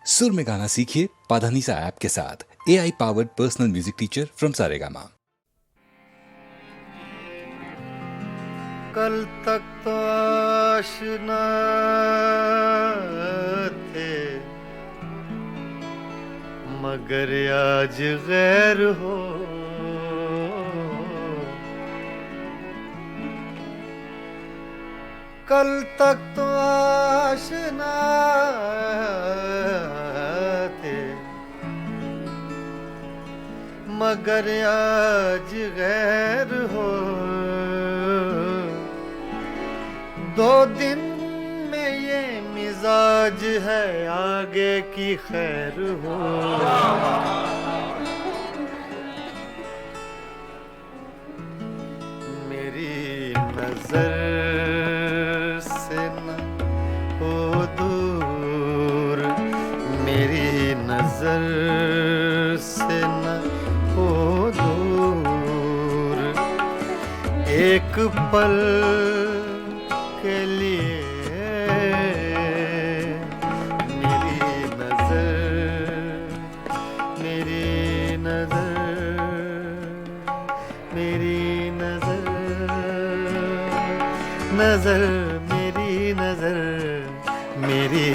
सुर में गाना सीखिए पाधानीसा ऐप के साथ। AI powered personal music teacher from Saregama. कल तक तो आशना थे, मगर आज गैर हो। कल तक तो आशना थे, मगर आज गैर हो। 2 दिन में ये मिजाज है, आगे की खैर हो। मेरी नजर से न हो दूर, मेरी नजर से न हो दूर। एक पल के लिए मेरी नजर, मेरी नजर, मेरी नजर, नजर, मेरी नजर, मेरी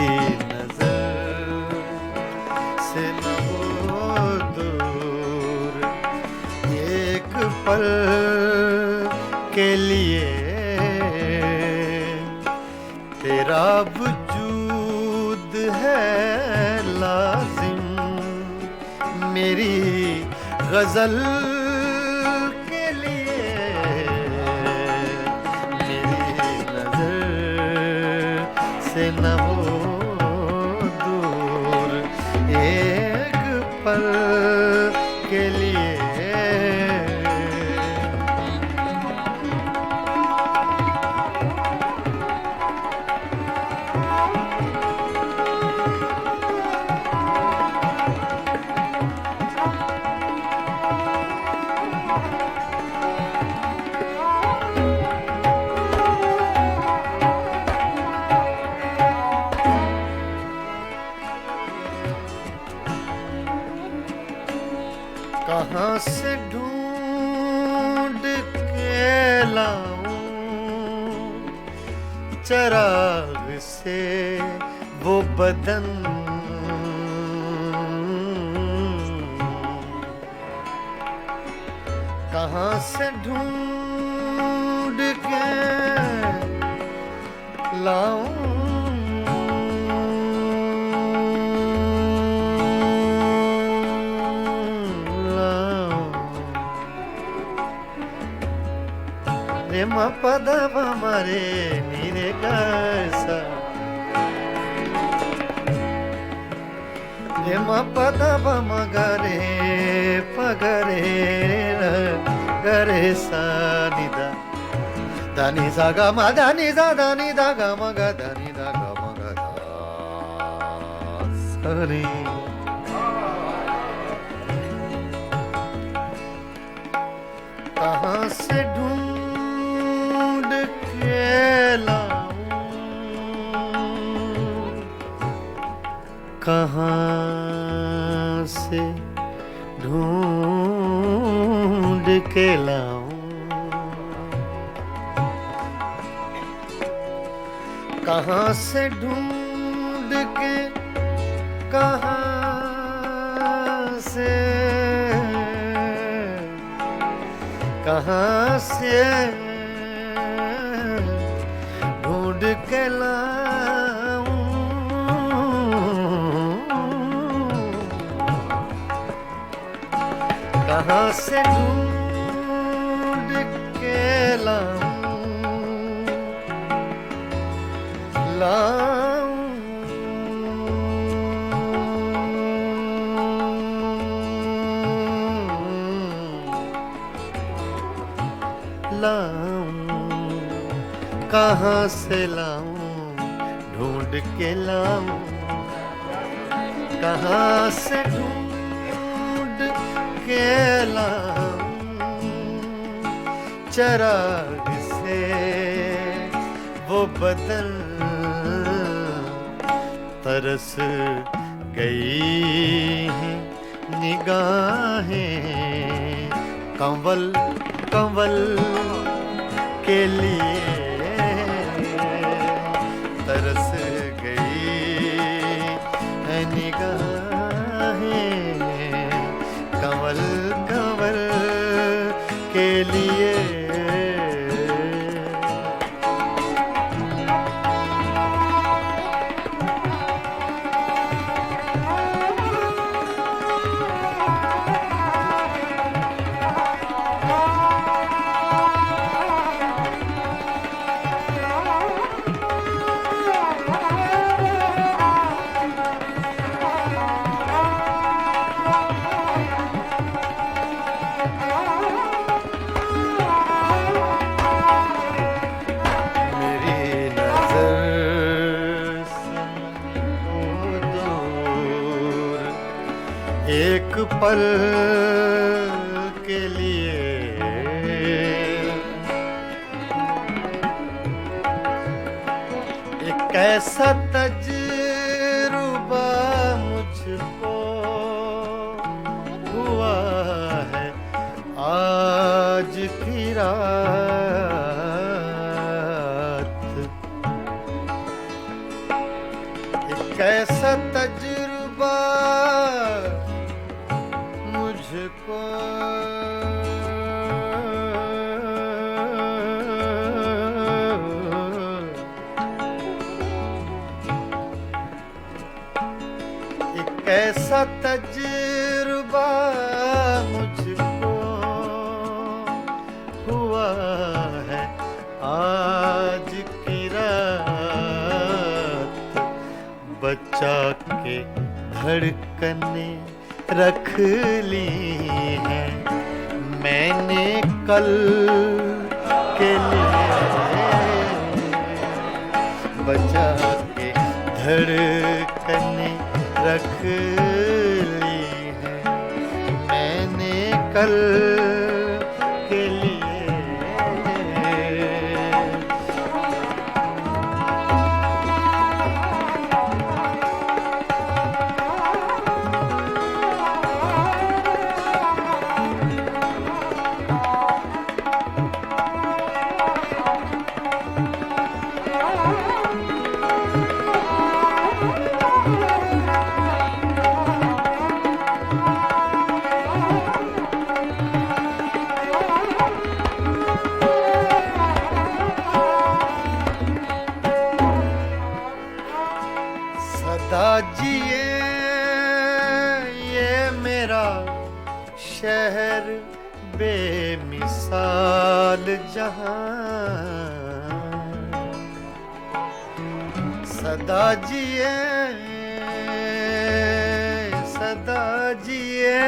नजर से न हो दूर। एक पल के लिए तेरा वजूद है लाजिम, मेरी गजल के लिए। मेरी नजर से न हो दूर, एक पल के लिए। कहाँ से ढूंढ के लाऊं चराग से वो बदन, कहाँ से ढूंढ के लाऊं रे मा पदा मारे नीरे कैसा, रे मा पदा मगरे पगरे गरे सा निदा दानी सा गा मा दानी सा दानी दा गा मा गा दानी दा गा मा गा दा सरी। कहाँ से ढूंढ के लाऊं, कहाँ से ढूंढ के लाऊं। कहाँ से ढूंढ के, कहाँ से, कहाँ से ढूंढ के लाऊं। कहाँ से ढूंढ के लाऊं, लाऊं। कहाँ से लाऊं ढूंढ के लाऊं, कहाँ से ढूंढ के लाऊं चराग से वो बदन तरस गई हैं निगाहें कंवल कंवल के लिए तरस गई है निगाहें कंवल कंवल के लिए। एक पल के लिए एक ऐसा तजुर्बा मुझको हुआ है आज की रात। एक ऐसा तजुर्बा मुझको एक ऐसा तजुर्बा मुझको हुआ है आज की रात। बचा के धड़कने रख ली हैं मैंने कल के लिए। बचा के धड़कने रख ली हैं मैंने कल के लिए। सदा जिए ये मेरा शहर बेमिसाल जहां। सदा जिए सदा जिए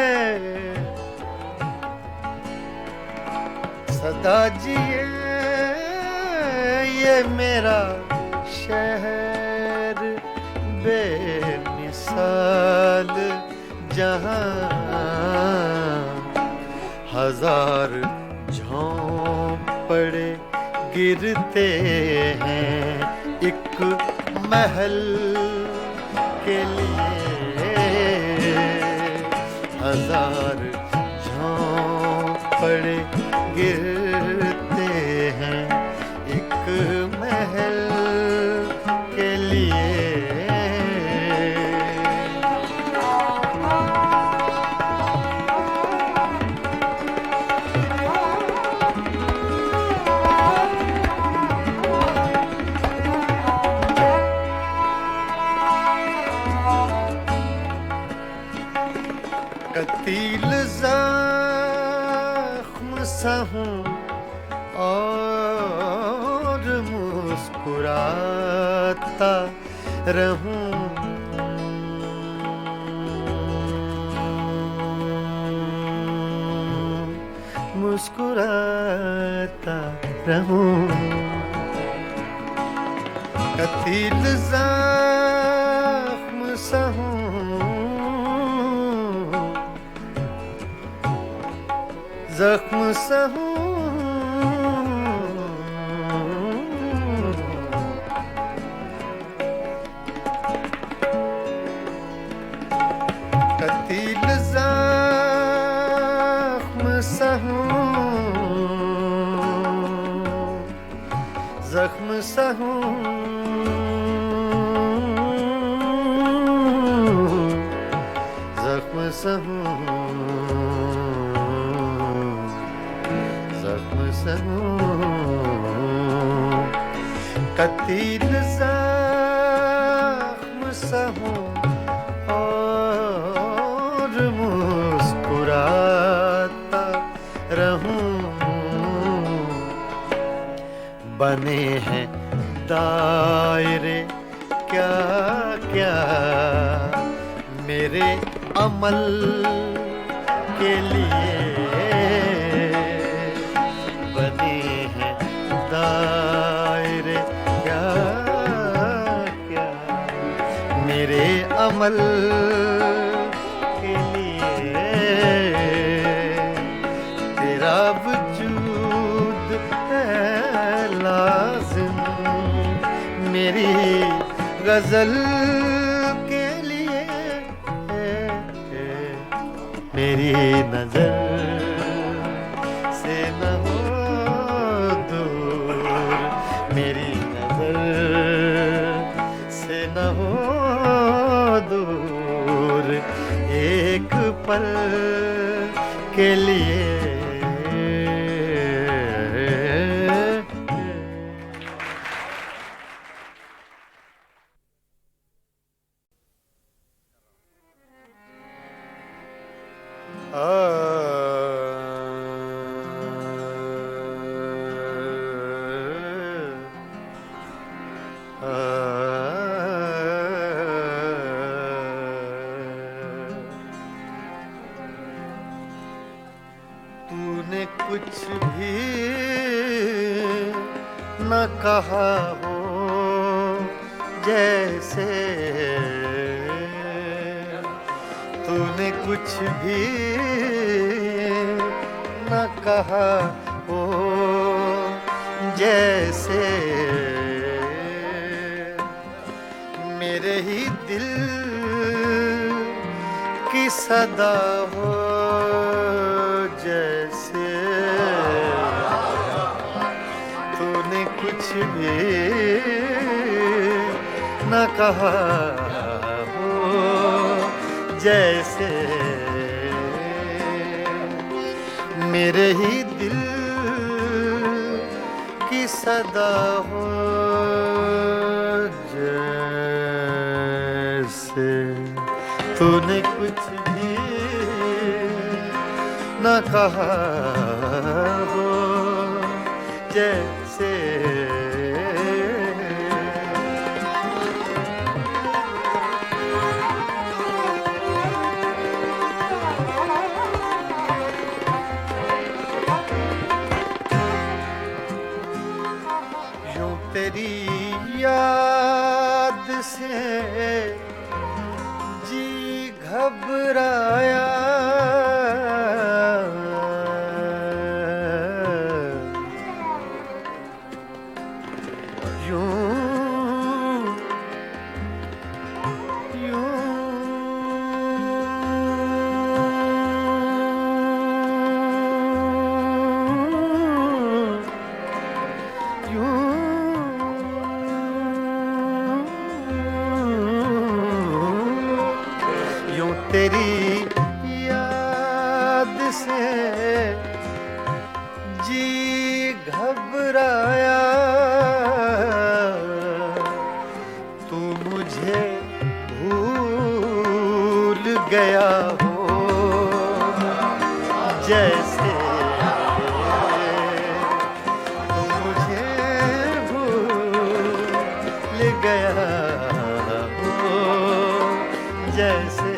सदा जिए ये मेरा शहर बेमिसाल जहां। हजार झोंपड़े गिरते हैं एक महल के लिए। हजार झोंपड़े गिरते हैं एक महल के लिए। कतील ज़ख्म सा हूँ और मुस्कुराता रहूं। मुस्कुराता रहूं। कतील ज़ख्म सा हूँ ज़ख्म सा हूँ कतील जख्म सहूं, जख्म सहूं, जख्म सहूं, जख्म सहूं, कतील जख्म सहूं और मुस्कुराता रहूं। बने हैं दायरे क्या क्या मेरे अमल के लिए, बने हैं दायरे क्या क्या मेरे अमल के लिए। तेरा वजूद है लाज़िम मेरी गजल के लिए। मेरी नजर से न हो दूर, मेरी नजर से न हो दूर, एक पल के लिए। तूने कुछ भी न कहा हो जैसे, तूने कुछ भी न कहा हो जैसे, मेरे ही दिल की सदा हो जैसे। तूने कुछ भी न कहा हो जैसे, मेरे ही दिल की सदा हो जैसे। तूने कुछ भी न कहा हो जैसे। यूं तेरी याद से जी घबराया, तेरी याद से जी घबराया। तू मुझे भूल गया हो जैसे, तू मुझे भूल गया हो जैसे।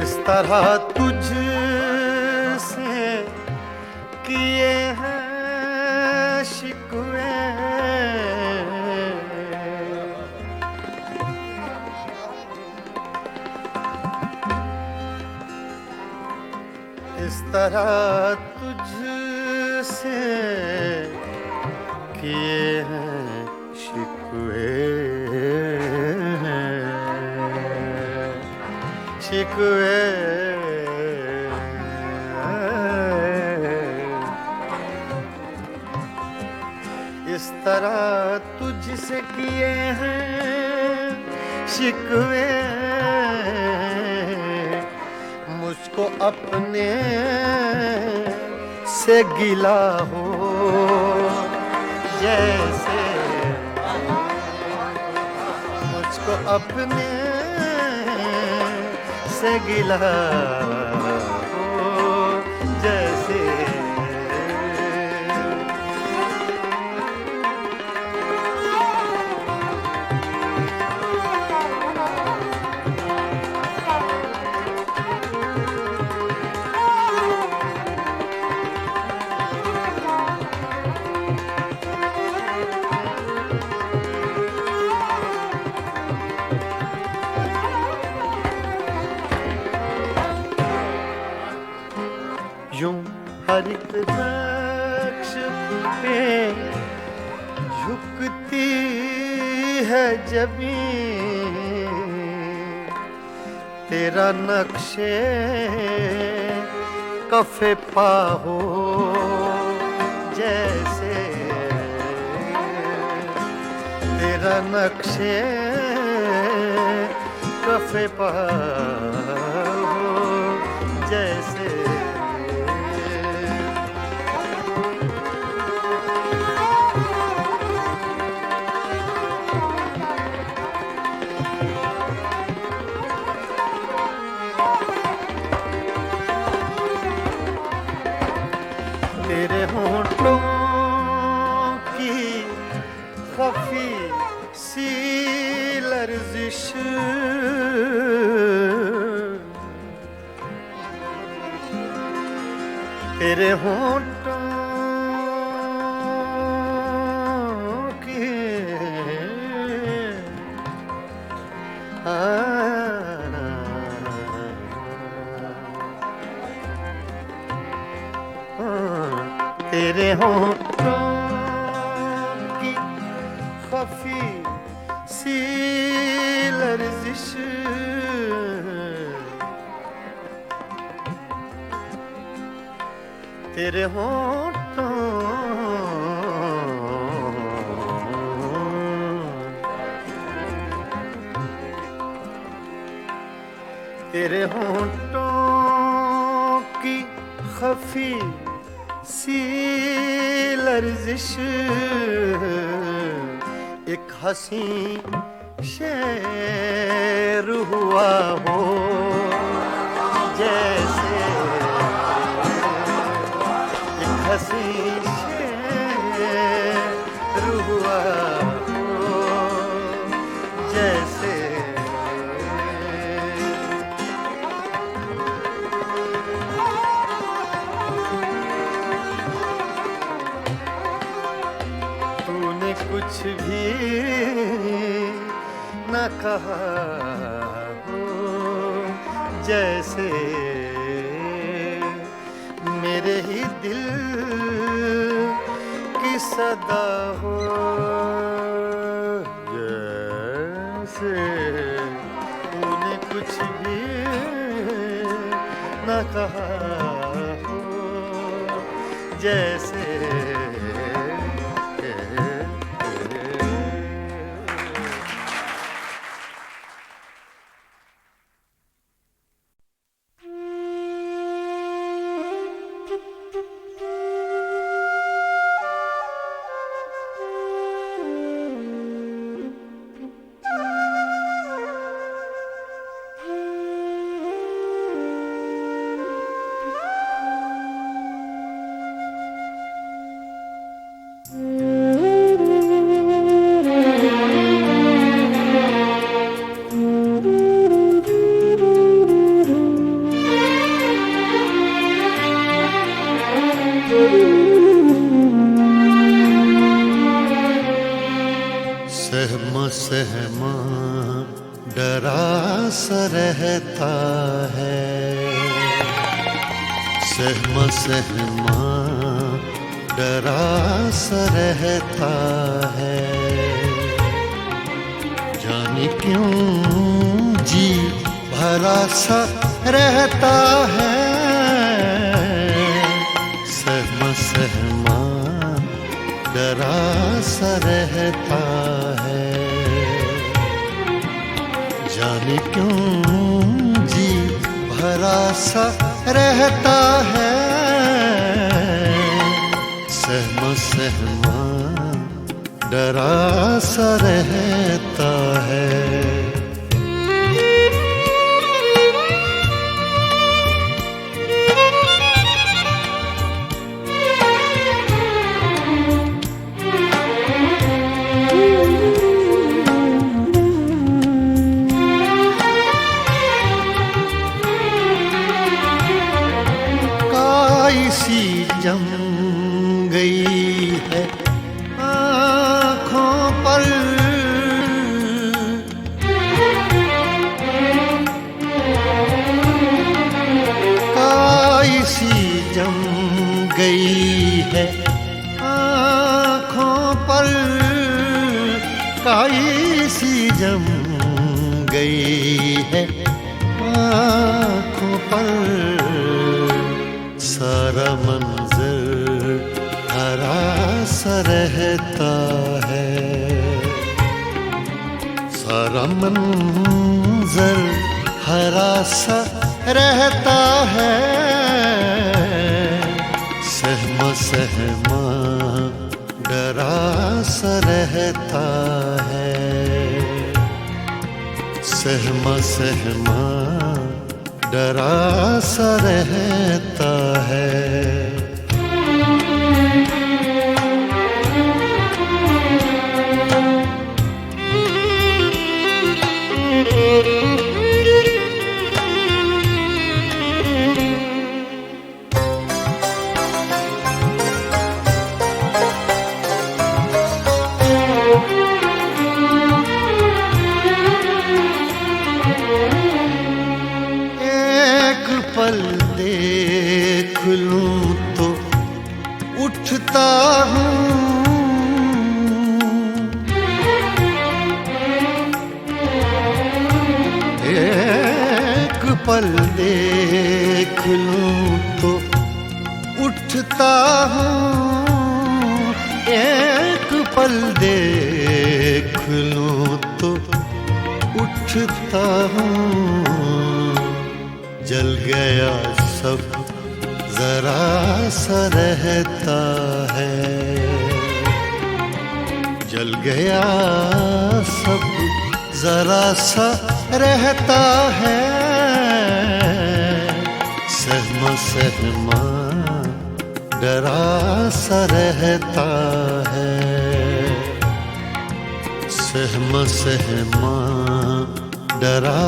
इस तरह तुझसे किए हैं शिकवे, इस तरह तुझसे किए हैं शिकवे, शिकवे। इस तरह तुझसे किए हैं शिकवे, मुझको अपने से गिला हो जैसे, मुझको अपने से गिला हो जैसे। यूं हर एक नक्श पे झुकती है जमीन, तेरा नक्शे कफे पा हो जैसे, तेरा नक्शे कफे पा हो जैसे। तेरे होंठों की खफी सी लर्जिश, तेरे होंठों की तेरे होंठों की खफी सी लर्जिश, तेरे होंठों तेरे होंठों की खफी सी लर्जिश, एक हंसी शेर हुआ हो जैसे, एक हंसी शेर हुआ हो जैसे। कुछ भी न कहा हो जैसे, मेरे ही दिल की सदा हो जैसे, तूने कुछ भी न कहा हो जैसे। सहमा सहमा डरा सा रहता है, सहमा सहमा डरा सा रहता है, जाने क्यों जी भरा सा रहता है, सहमा सहमा डरा सा रहता है, जाने क्यों जी भरा सा रहता है, सहमा सहमा डरा सा रहता है। सी जम गई है आँखों पर, काई सी जम गई है आँखों पर, काई सी जम गई है आँखों पर, सारा मंजर हरा सा रहता है, सारा मंजर हरा सा रहता है, सहमा सहमा डरा सा रहता है, सहमा सहमा डरा सा रहता है। पल देख लूं तो उठता हूँ, एक पल देख लूं तो उठता हूँ, एक पल देख लूं तो उठता हूँ, जल गया सब जरा सा रहता है, जल गया सब जरा सा रहता है, सहमा सहमा डरा सा रहता है, सहमा सहमा डरा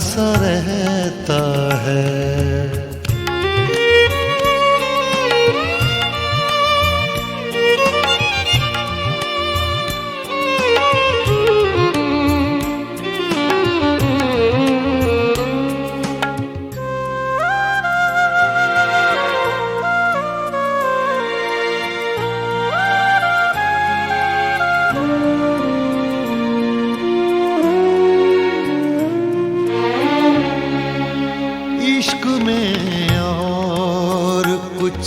सा रहता है। इश्क में और कुछ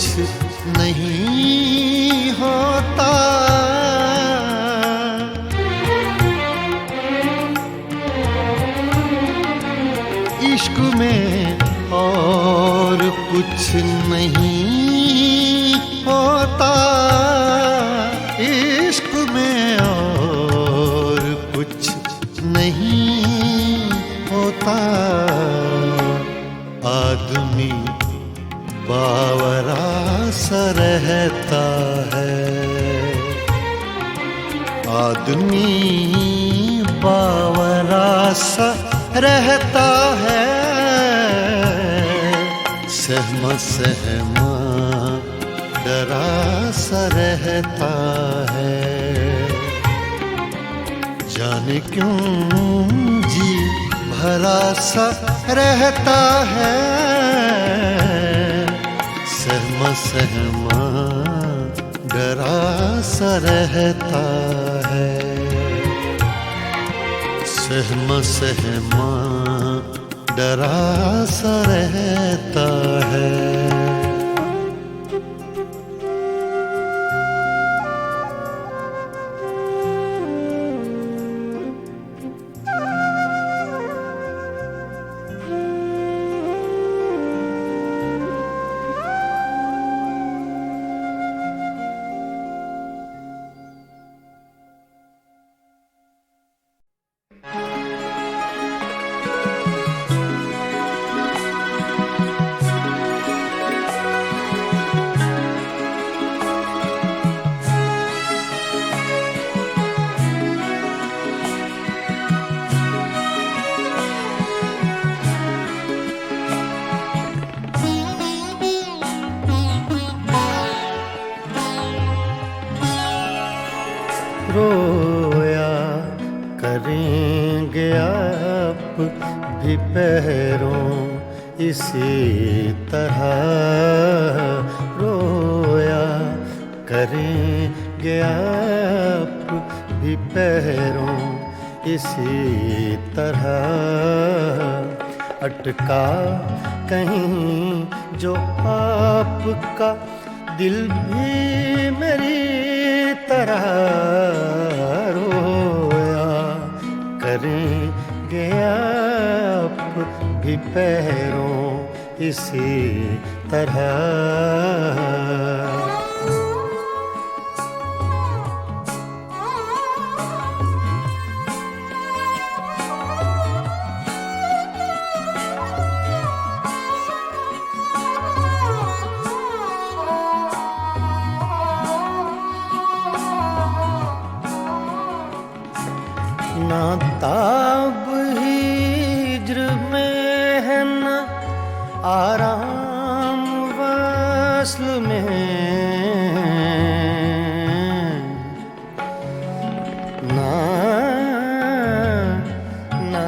नहीं होता, इश्क में और कुछ नहीं होता, इश्क में और कुछ नहीं होता, आदमी बावरा सा रहता है, आदमी बावरा सा रहता है, सहमा सहमा डरा सा रहता है। जाने क्यों जी भरा सा रहता है। सहमा सहमा डरा सा रहता है। सहमा सहमा डरा सा रहता है। रोया करेंगे आप भी पैरों इसी तरह। रोया करेंगे आप भी पैरों इसी तरह। अटका कहीं जो आपका दिल भी मेरी तरह। रोया करेंगे आप भी पैरों इसी तरह। ना ताब हिज्र में है ना आराम वस्ल में। ना ना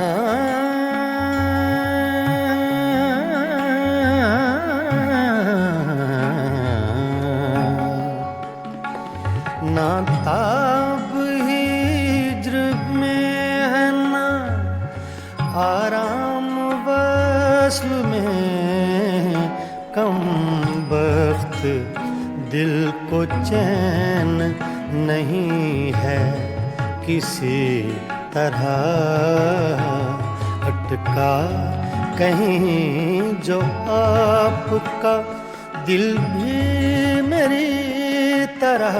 ना ताब आराम वस्ल में। कम बख्त दिल को चैन नहीं है किसी तरह। अटका कहीं जो आपका दिल भी मेरी तरह।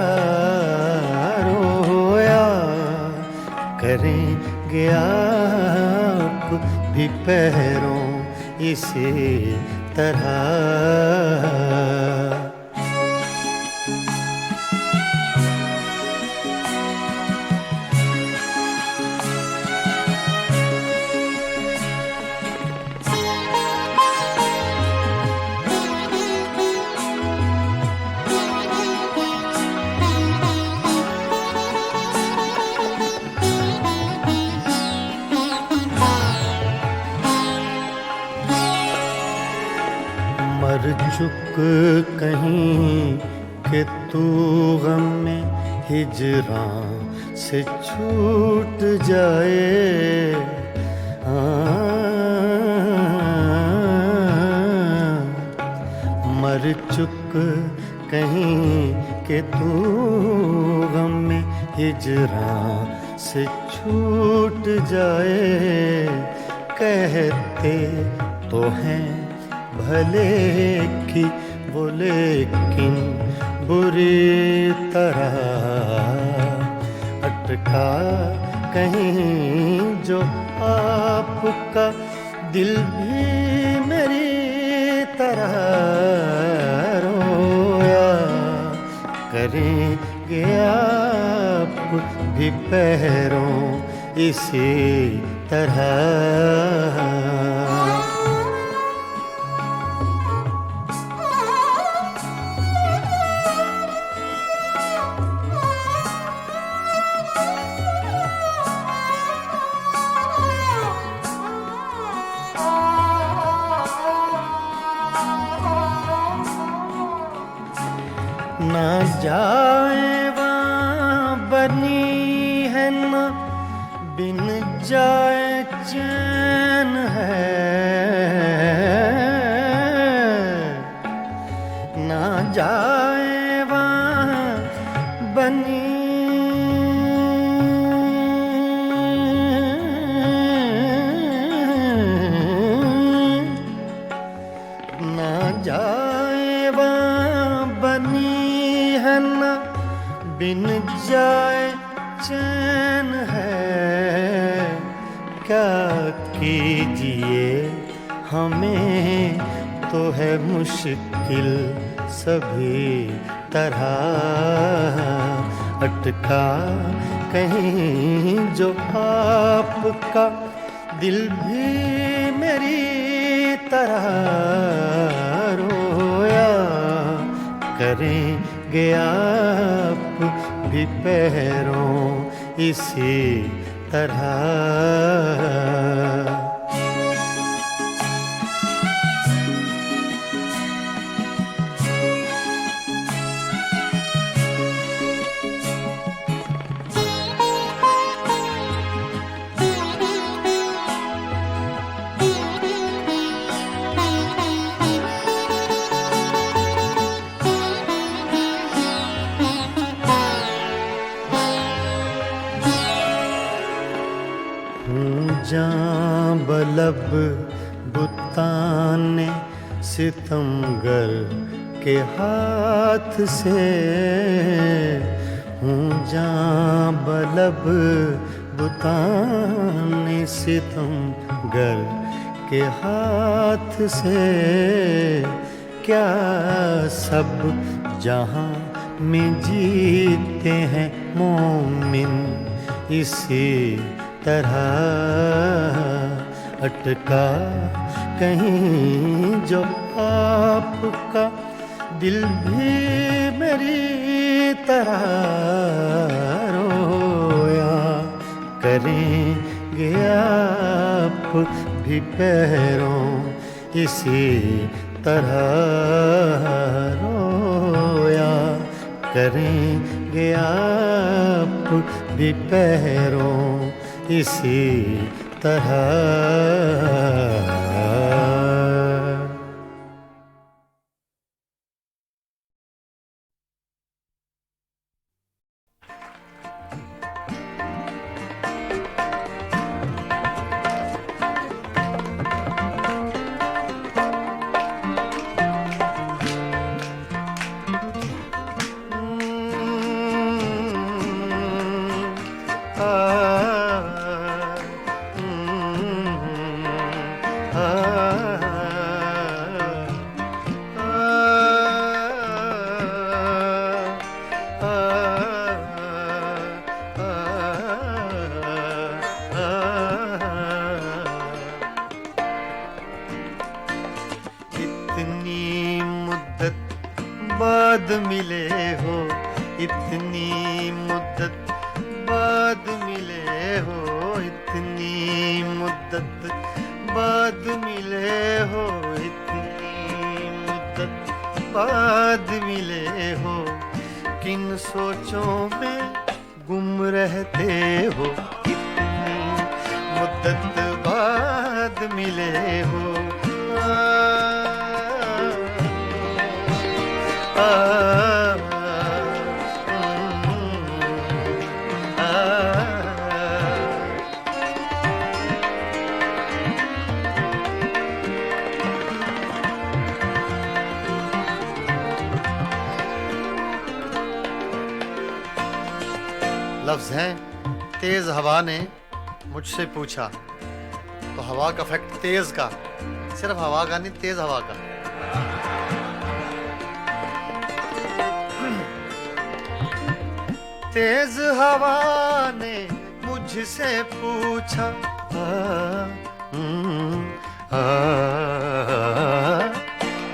रोया करेंगे आप भी पैरों इसी तरह। मर चुक कहीं कि तू गम में हिजरां से छूट जाए। मर चुक कहीं कि तू गम में हिजरां से छूट जाए। कहते तो हैं भले की वो लेकिन बुरी तरह। अटका कहीं जो आपका दिल भी मेरी तरह। रोया करेंगे आप भी पैरों इसी तरह। ना जाए वहाँ बनी है ना बिन जाए चैन है, ना जाए वहाँ बनी ना जाए वहाँ बनी है ना बिन जाए चैन है, क्या कीजिए हमें तो है मुश्किल सभी तरह, अटका कहीं जो आपका दिल भी मेरी तरह रोया करेंगे आप भी पैरों इसी तरह। जां बलब बुताने सितमगर के हाथ से हूँ, जां बलब बुताने सितमगर के हाथ से, क्या सब जहाँ में जीते हैं मोमिन इसी तरह, अटका कहीं जो आपका दिल भी मेरी तरह रोया करेंगे आप भी पैरों इसी तरह रोया करेंगे आप भी पैरों इसी तरह। बाद मिले हो, इतनी मुद्दत बाद मिले हो, इतनी मुद्दत बाद मिले हो, इतनी मुद्दत बाद मिले हो, किन सोचों में गुम रहते हो, इतनी मुद्दत बाद मिले हो। लफ्ज़ हैं तेज हवा ने मुझसे पूछा, तो हवा का इफेक्ट तेज का, सिर्फ हवा का नहीं, तेज हवा का। तेज हवा ने मुझसे पूछा,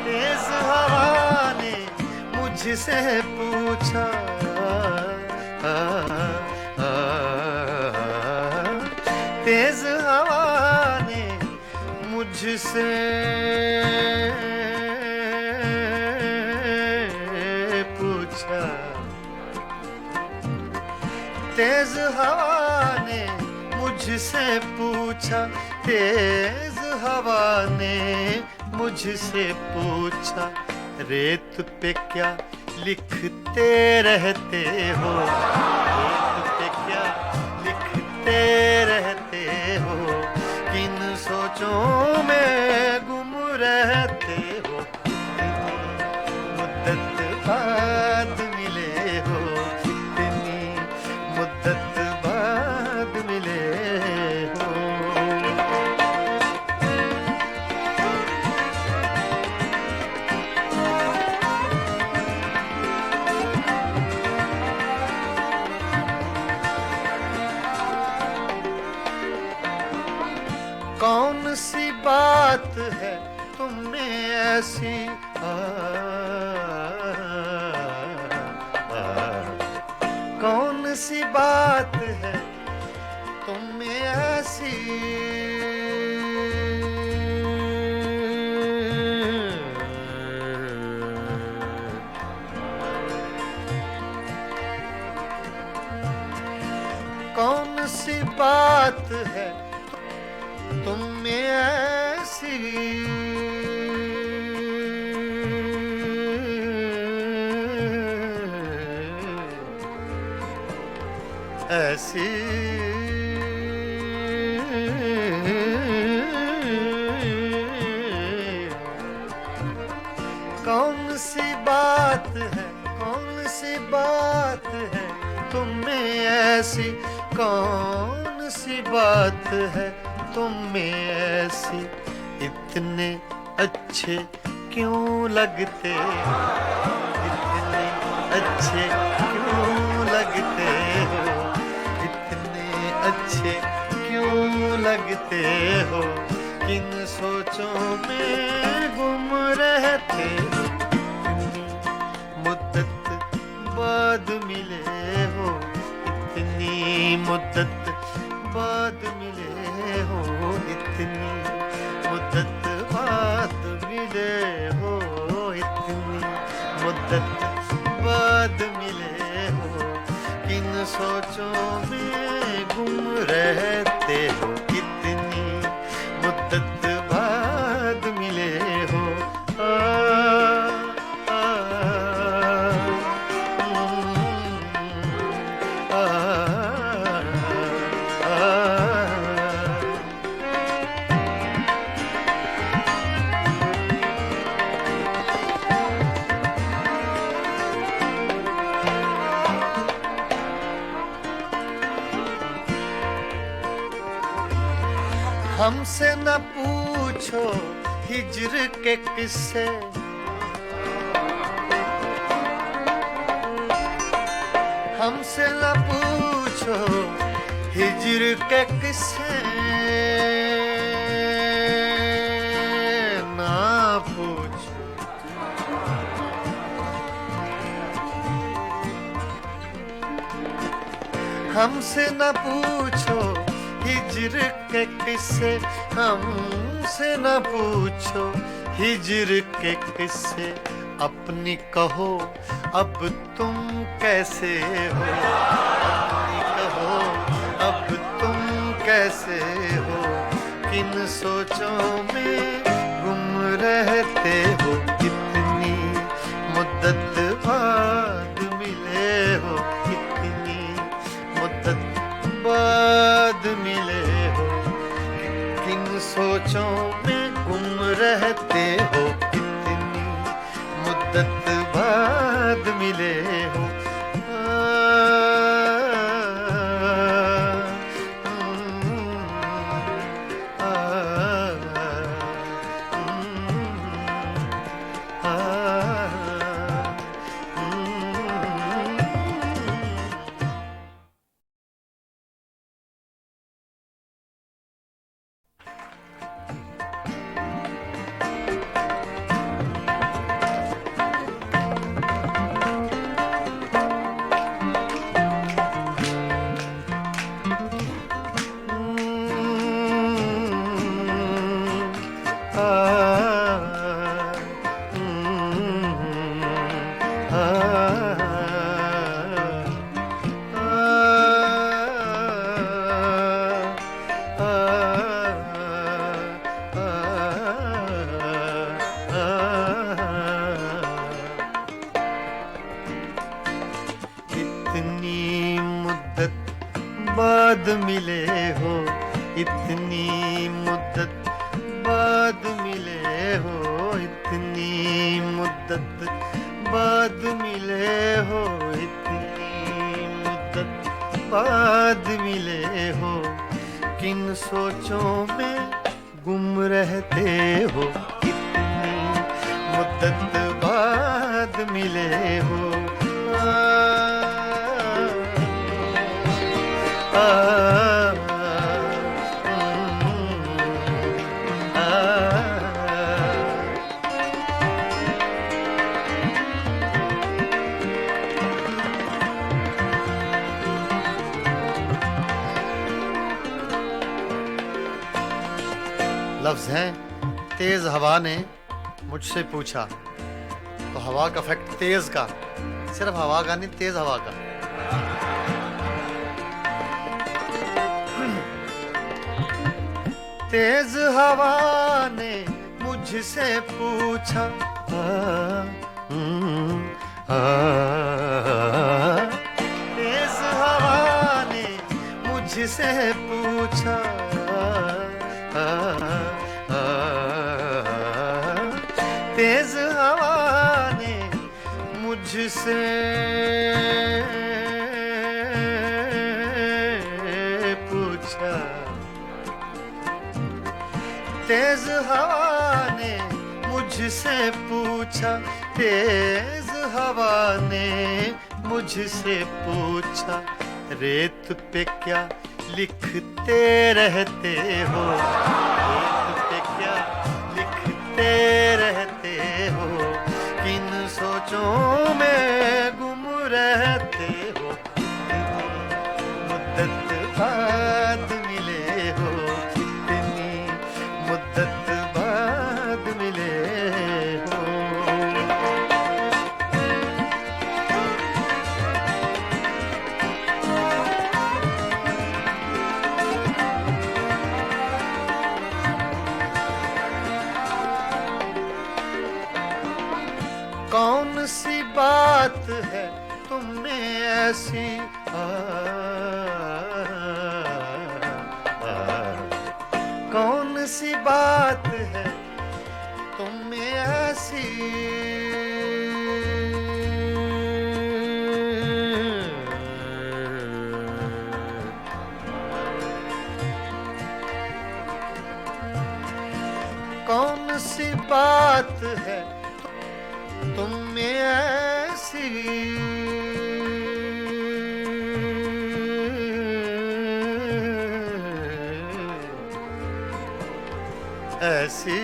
तेज हवा ने मुझसे पूछा, तेज हवा ने मुझसे पूछा, पूछा, तेज हवा ने मुझसे पूछा, तेज हवा ने मुझसे पूछा, रेत पे क्या लिखते रहते हो, रेत पे क्या लिखते रहते हो, किन सोचों में गुम रहते हो, मुद्दत बाद मिले हो, इतनी मुद्दत बाद मिले हो। कौन सी बात है तुम में ऐसी, कौन सी बात है तुम में ऐसी, कौन सी बात है तुम में ऐसी, ऐसी कौन सी बात है, कौन सी बात है तुम में ऐसी, कौन सी बात है तुम में ऐसी, इतने अच्छे क्यों लगते हो, इतने अच्छे क्यों लगते हो, इतने अच्छे क्यों लगते हो, किन सोचों में गुम रहते हो, मुद्दत बाद मिले हो, इतनी मुद्दत बाद मिले हो, इतनी मुद्दत बाद मिले हो, इतनी मुद्दत बाद मिले हो, किन सोचों में गुम रहते हो, इतनी मुद्दत बाद मिले हो। हमसे न पूछो हिज्र के किस्से, हमसे न पूछो हिज्र के किस्से, ना पूछो, हमसे न पूछो हिज्र के किस्से, हमसे न पूछो हिज्र के किस्से, अपनी कहो अब तुम कैसे हो, अपनी कहो अब तुम कैसे हो, किन सोचों में गुम रहते हो, इतनी मुद्दत बाद मिले हो, इतनी मुद्दत बाद मिले हो, किन सोचों में गुम रहते हो, इतनी मुद्दत बाद मिले हो। बाद मिले हो, इतनी मुद्दत बाद मिले हो, इतनी मुद्दत बाद मिले हो, इतनी मुद्दत बाद मिले हो। किन सोचों में गुम रहते हो, इतनी मुद्दत बाद मिले हो। लफ्ज हैं तेज हवा ने मुझसे पूछा, तो हवा का फैक्ट तेज का, सिर्फ हवा का नहीं, तेज हवा का। तेज हवा ने मुझसे पूछा, तेज हवा ने मुझसे पूछा, तेज हवा ने मुझसे पूछा, तेज हवा ने मुझसे पूछा, तेज हवा ने मुझसे पूछा, रेत पे क्या लिखते रहते हो, रेत पे क्या लिखते रहते हो, किन सोचों में गुम रहते हो, मुद्दत बाद मिले हो, इतनी मुद्दत बाद मिले हो। कौन सी बात है तुम में ऐसी, कौन सी बात है तुम में ऐसी, कौन सी बात है तुम में ऐसी, ऐसी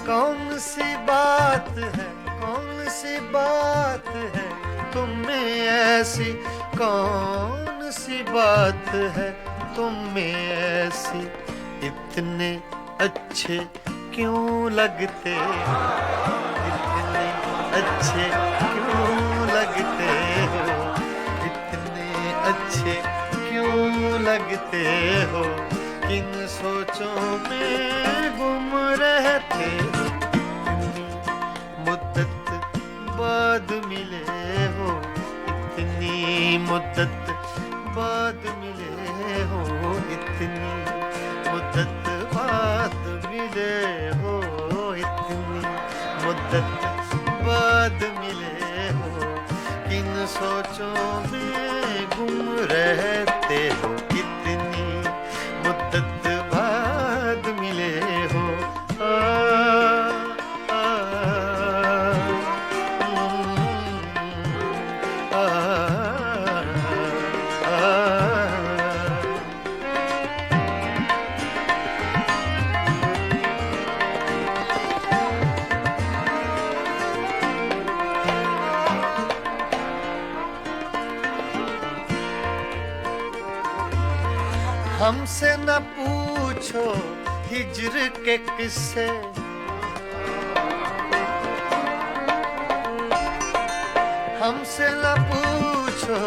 कौन सी बात है, कौन सी बात है तुम में ऐसी, कौन सी बात है तुम में ऐसी, इतने अच्छे क्यों लगते हो, इतने अच्छे क्यों लगते हो, इतने अच्छे क्यों लगते हो, किन सोचों में गुम रहते हो, मुद्दत बाद मिले हो, इतनी मुद्दत बाद मिले हो, इतनी मुद्दत बाद मिले हो, इतनी मुद्दत बाद मिले हो, किन सोचों में गुम रहते हो, इतनी मुद्दत बाद मिले हो। हमसे न पूछो हिज्र के किस्से, हमसे न पूछो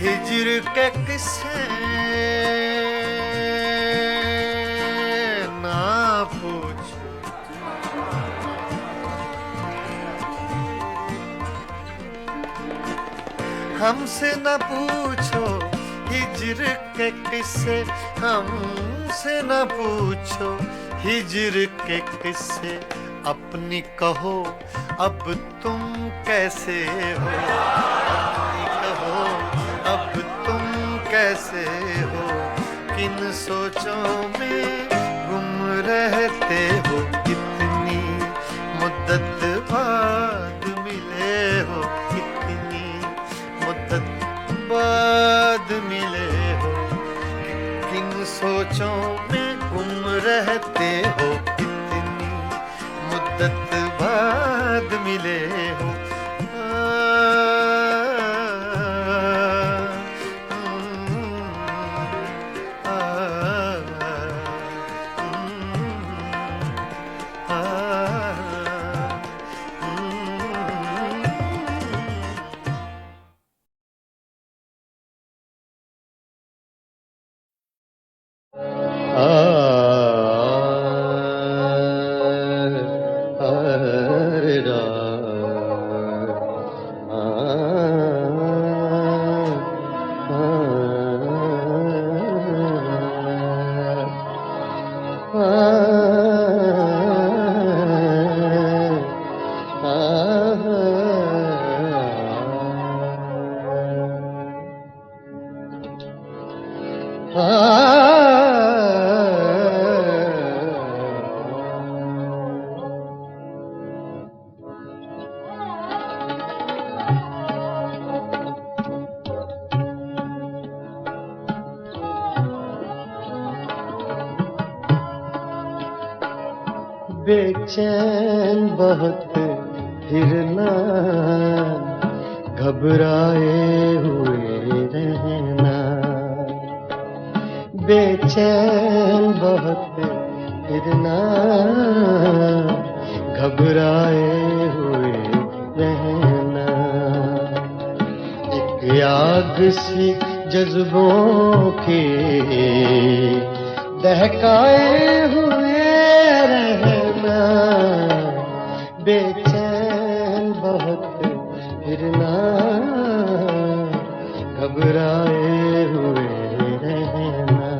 हिज्र के किस्से, ना पूछो हमसे न पूछो हिज्र के किस्से, हमसे न पूछो हिज्र के किस्से, अपनी कहो अब तुम कैसे हो, अपनी कहो अब तुम कैसे हो, किन सोचों में गुम रहते हो, कितनी मुद्दत बाद मिले हो, कितनी मुद्दत बाद मिले हो, किन सोचों में गुम रहते हो, कितनी मुद्दत बाद मिले हो। बेचैन बहुत फिरना, घबराए हुए रहना, बेचैन बहुत फिरना, घबराए हुए रहना, एक आग सी जज्बों की दहकाए हुए रहना, बेचैन बहुत फिरना, घबराए हुए रहना,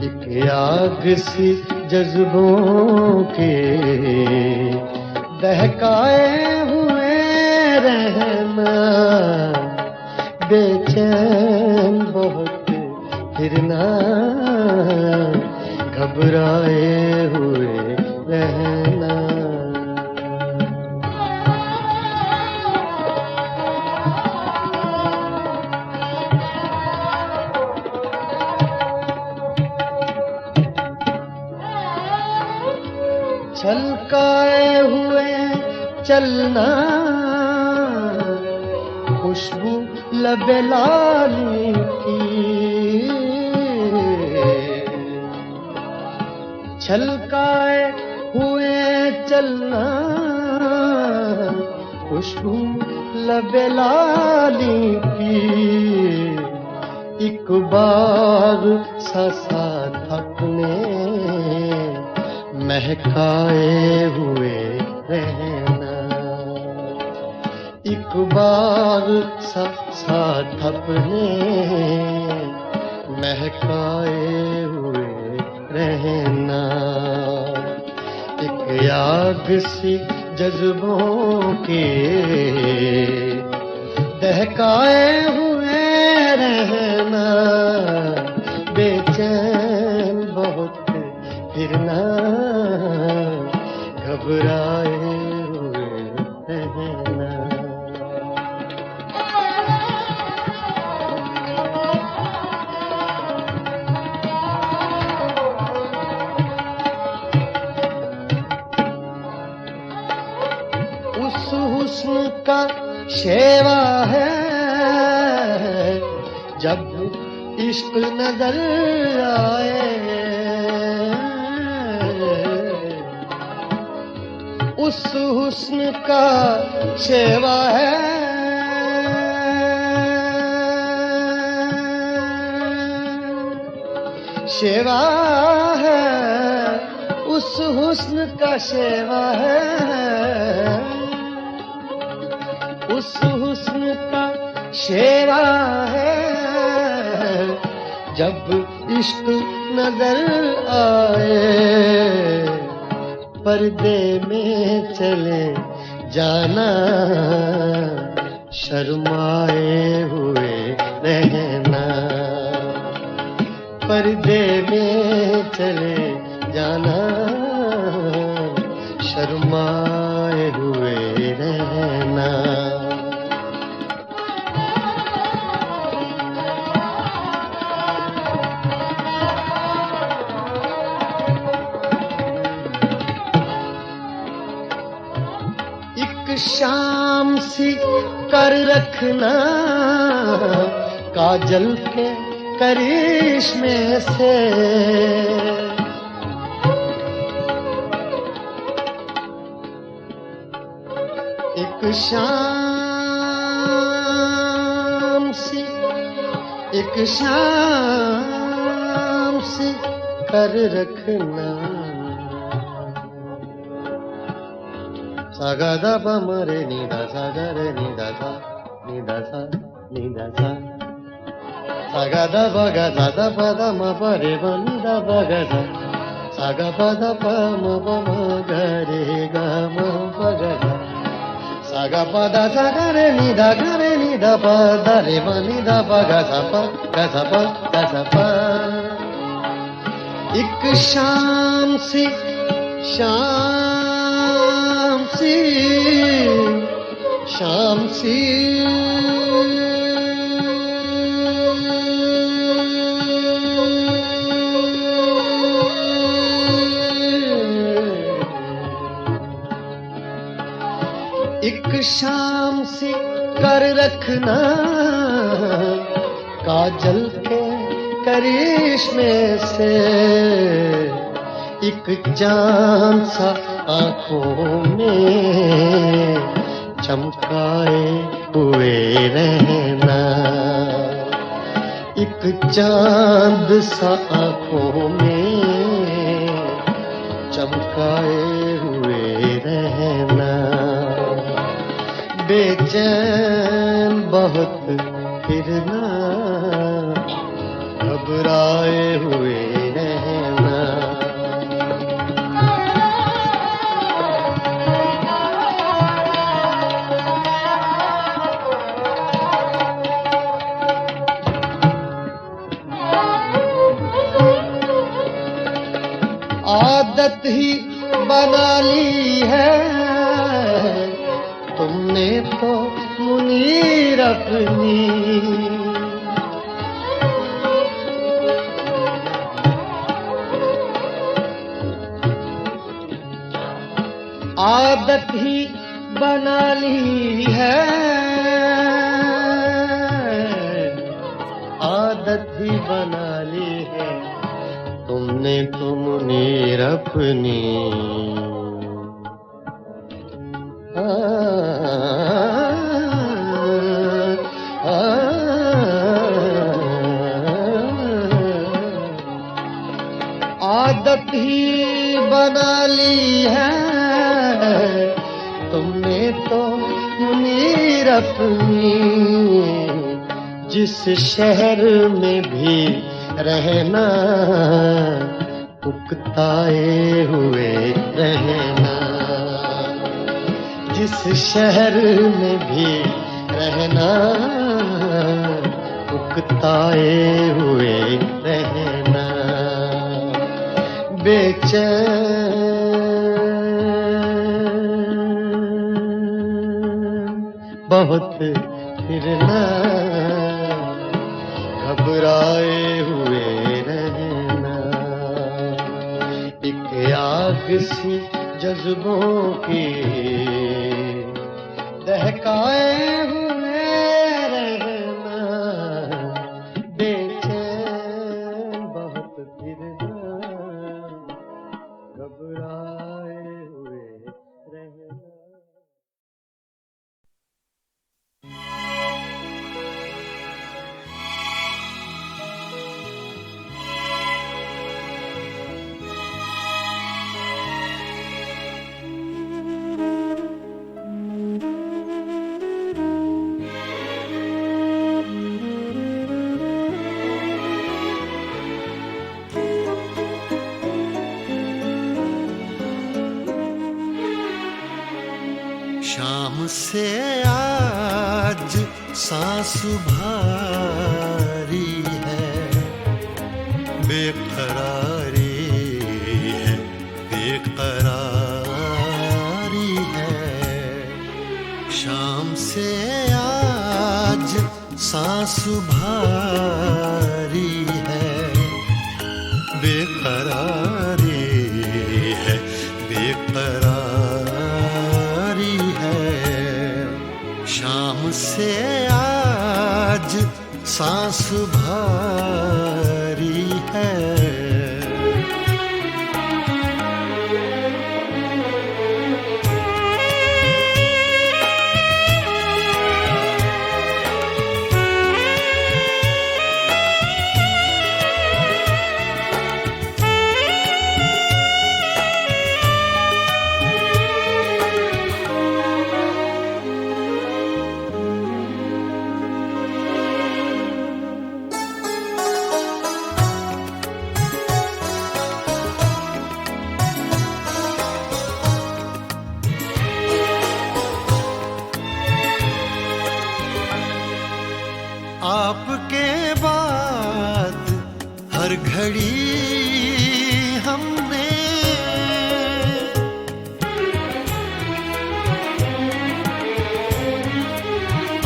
एक आग सी जज्बों के दहकाए हुए रहना, बेचैन बहुत फिरना, घबराए हुए रहना। छलकाए हुए चलना, खुशबू लबे लाली की, छलकाए हुए चलना, खुशबू लबे लाली की, एक बार सा थकने महकाए हुए रहना, एक बार सा थकने महकाए हुए रहना, एक आग सी जज्बों के दहकाए हुए रहना, बेचैन बहुत फिरना, घबराए हुए रहना। उस हुस्न का शेवा है जब इश्क नजर आए, उस हुस्न का शेवा है शेवा है, उस हुस्न का शेवा है, उस हुस्न का शेरा है, जब इश्क नजर आए पर्दे में चले जाना, शर्माए हुए रहना। पर्दे में चले जाना, शर्माए हुए रहना। एक शाम सी कर रखना काजल के करिश्मे से, एक शाम सी कर रखना। सागा दा पा मरे नी दा सा गा रे नी दा सा नी दा सा नी दा सा। सागा दा पा गा दा दा पा दा म प रे ब नी दा पा गा दा। सागा पा दा पा म प म गा रे गा म प गा दा। सागा पा दा सा गा रे नी दा पा दा रे ब नी दा पा गा सा पा गा सा पा गा सा पा। एक शाम सी शाम सी एक शाम सी कर रखना काजल के करिश्मे से, एक चांद सा आंखों में चमकाए हुए रहना। एक चांद सा आंखों में चमकाए हुए रहना। बेचैन बहुत फिरना, घबराए हुए रहना। आदत ही बना ली है तुमने तो मुनीर अपनी। आदत ही बना ली है, आदत ही बना ली है तुमने तो मुनीर अपनी। आदत ही बना ली है तुमने तो मुनीर अपनी। जिस शहर में भी रहना उकताए हुए रहना। जिस शहर में भी रहना उकताए हुए रहना। बेचैन बहुत फिरना, घबराए हुए रहना। एक आग सी जज्बों की दहकाए हुए रहना। बेचैन बहुत फिरना, घबराए हुए रहना। से आज सांस भारी है, बेकरारी है, बेकरारी है। शाम से आज सांस भारी है, बेकरारी है, बेकरारी है। शाम से आज सांस भारी है। आपके बाद हर घड़ी हमने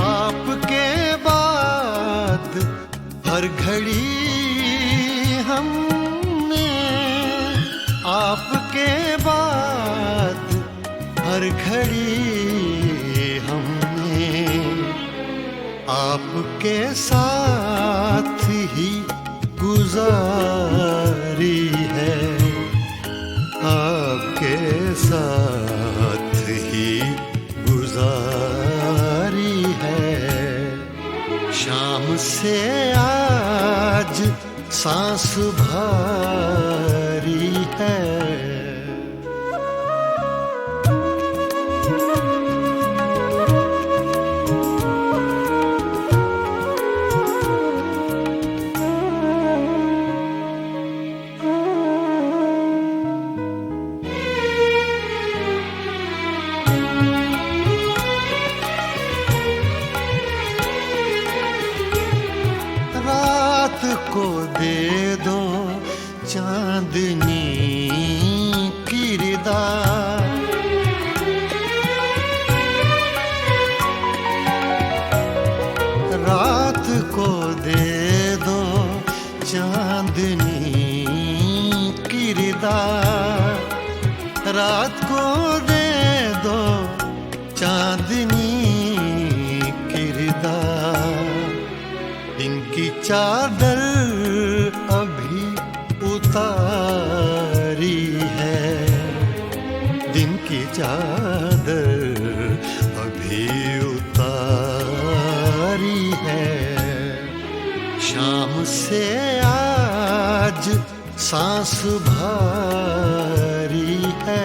आपके बाद हर घड़ी हमने आपके बाद हर घड़ी हमने आपके साथ ही गुजारी है, आपके साथ ही गुजारी है। शाम से आज सांस भारी है। रात को दे दो चांदनी किरदार, रात को दे दो चांदनी किरदार, रात को दे दो चांदनी किरदार। दिन की चादर अभी उतारी है, दिन की चादर अभी उतारी है। शाम से आज सांस भारी है।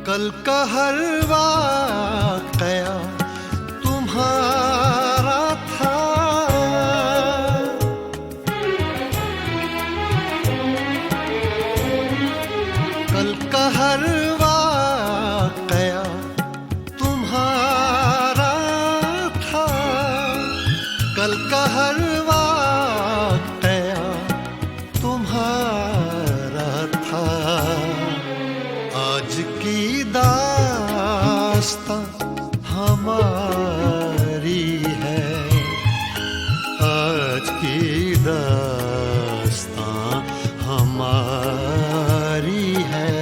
कल का हर वाक़या तुम्हारा था, कल का हर वाक़या तुम्हारा था, कल का हर वाक़या तुम्हारा था। आज की दास्तां हमारी है, आज की दास्तां हमारी है।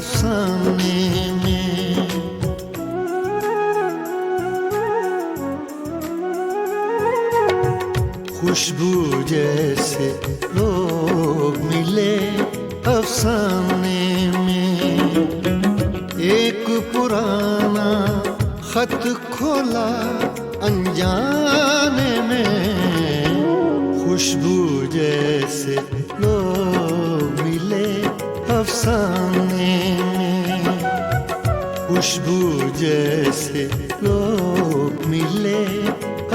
अफसाने में। खुशबू जैसे लोग मिले अफसाने में। एक पुराना खत खोला अनजाने में। खुशबू जैसे लोग मिले अफसाने में। खुशबू जैसे लोग मिले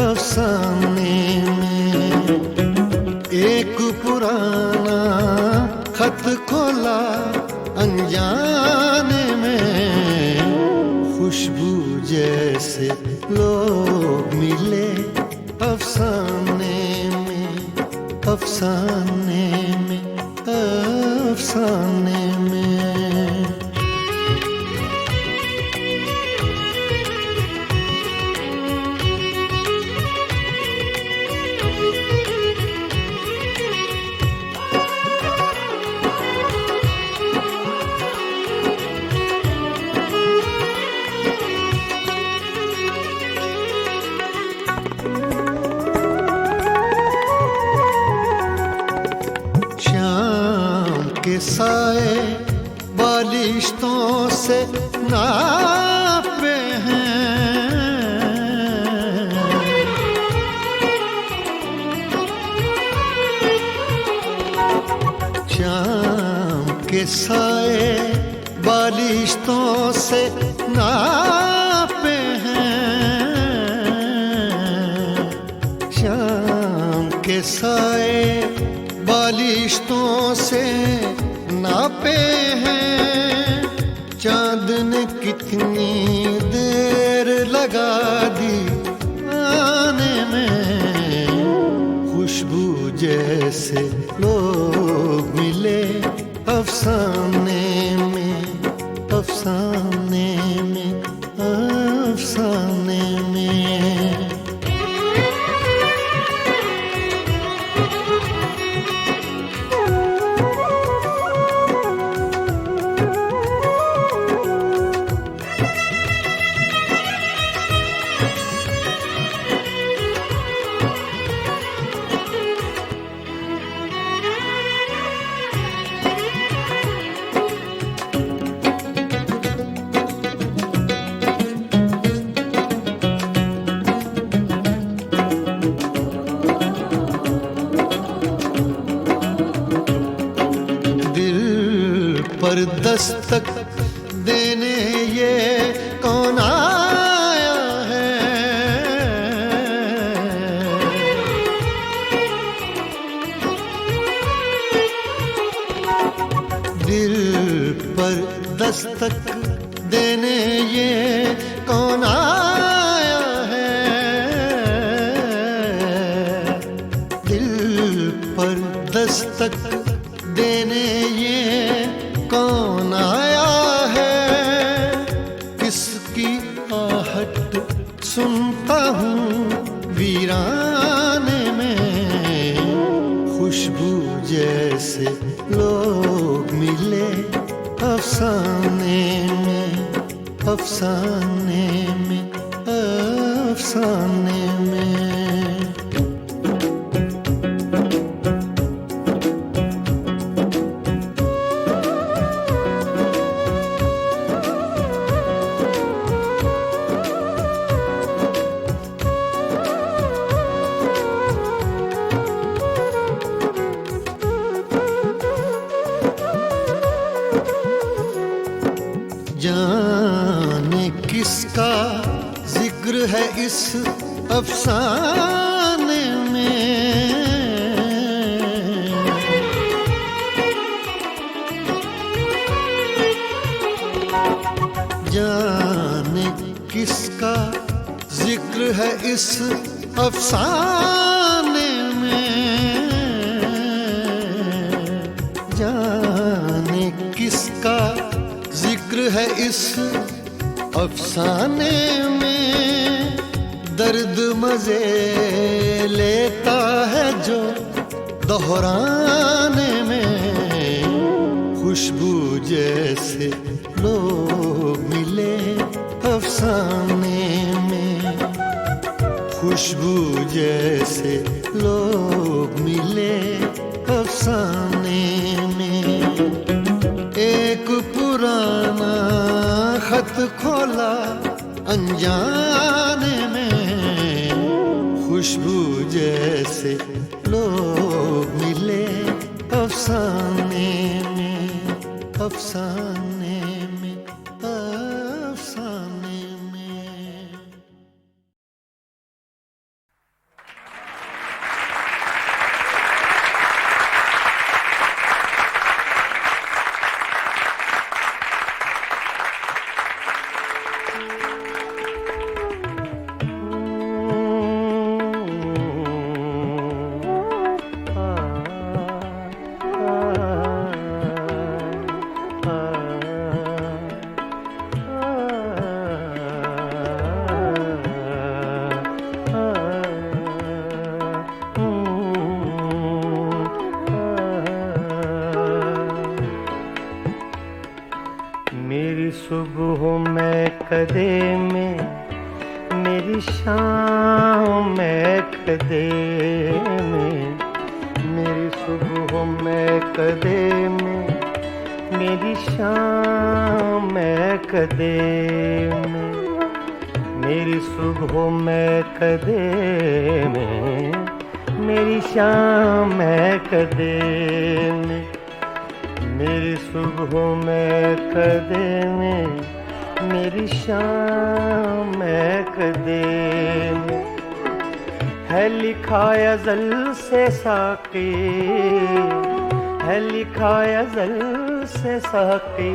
अफसाने में। एक पुराना खत खोला अनजाने में। खुशबू जैसे लोग मिले अफसाने में। अफसाने में, अफसाने में। के साए बालिश्तों से नापे हैं। शाम के साए बालिश्तों से नापे हैं। शाम के साए बालिश्तों से नापे हैं। चांद ने कितनी देर लगा दी आने में। खुशबू जैसे लोग मिले अफसाने में। अफसाने में, अफसाने में। पर दस्तक देने ये कौन आया है। दिल पर दस्तक देने ये कौन आया है। दिल पर दस्तक देने ये कौन आया है। किसकी आहट सुनता हूँ वीराने में। खुशबू जैसे लोग मिले अफसाने में। अफसाने में, अफसाने में। जाने किसका जिक्र है इस अफसाने में। जाने किसका जिक्र है इस अफसाने में। जाने किसका जिक्र है इस अफसाने में। दर्द मजे लेता है जो दोहराने में। खुशबू जैसे लोग मिले अफसाने में, खुशबू जैसे लोग मिले अफसाने में। एक पुराना खत खोला अनजाने में, खुशबू जैसे लोग मिले अफसाने में, अफसाने में, अफसाने में। मेरी सुबह में कदे में, मेरी शाम में कदे में, मेरी सुबह में कदे में, मेरी शाम में कदे में, मेरी सुबह में कदे में, मेरी शाम में कदे में, मेरी सुबह में कदे में, मेरी शाम में कदे में। है लिखा अज़ल से साक़ी, है लिखा अज़ल से साक़ी,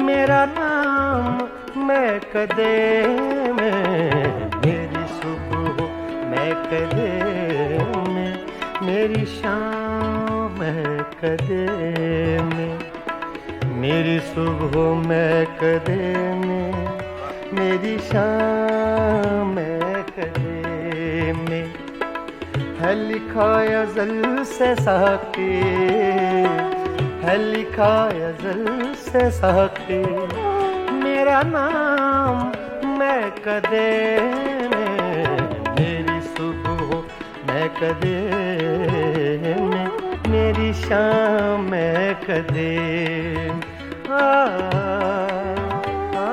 मेरा नाम मैं कदे में। मेरी सुबह मैं कदे में, मेरी शाम मैं कदे में, मेरी सुबह मैं कदे में, मेरी शाम मैं कदे में। है लिखा अज़ल से साक़ी, है लिखा अज़ल से साक़ी, मेरा नाम मैं कदे में। मेरी सुबह मैं कदे में, मेरी शाम मैं कदे। आ, आ, आ,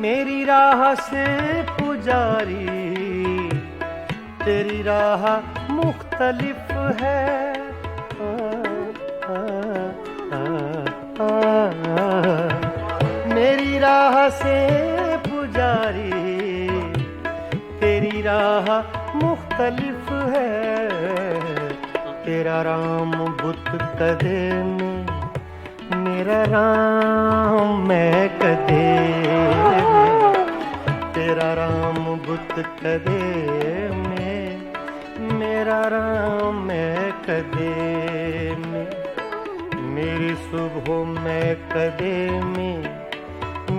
मेरी राह से पुजारी, तेरी राह मुख्तलिफ है। मेरी राह से पुजारी, तेरी राह मुख्तलिफ है। तेरा राम बुत कदे में, मेरा राम मैं कदे में। तेरा राम बुत कदे में, मेरा राम मैं कदे में। मेरी सुबह मैं कदे में,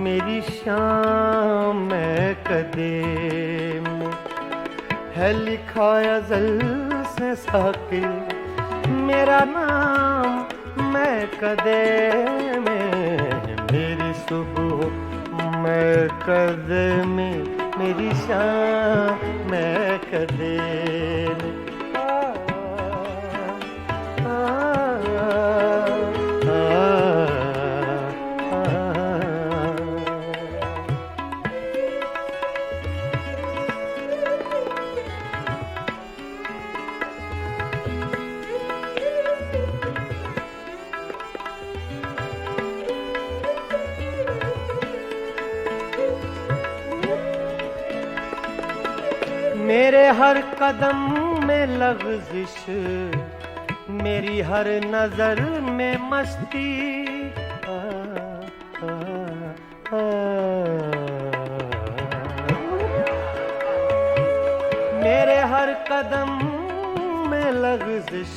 मेरी शाम मैं कदे में। है लिखा अज़ल से साक़ी, मेरा नाम मैं कदे में। मेरी सुबह मैं कदे में, मेरी शाम मैं कदे में। मेरे हर कदम में लग़ज़िश, मेरी हर नजर में मस्ती मेरे हर कदम में लग़ज़िश,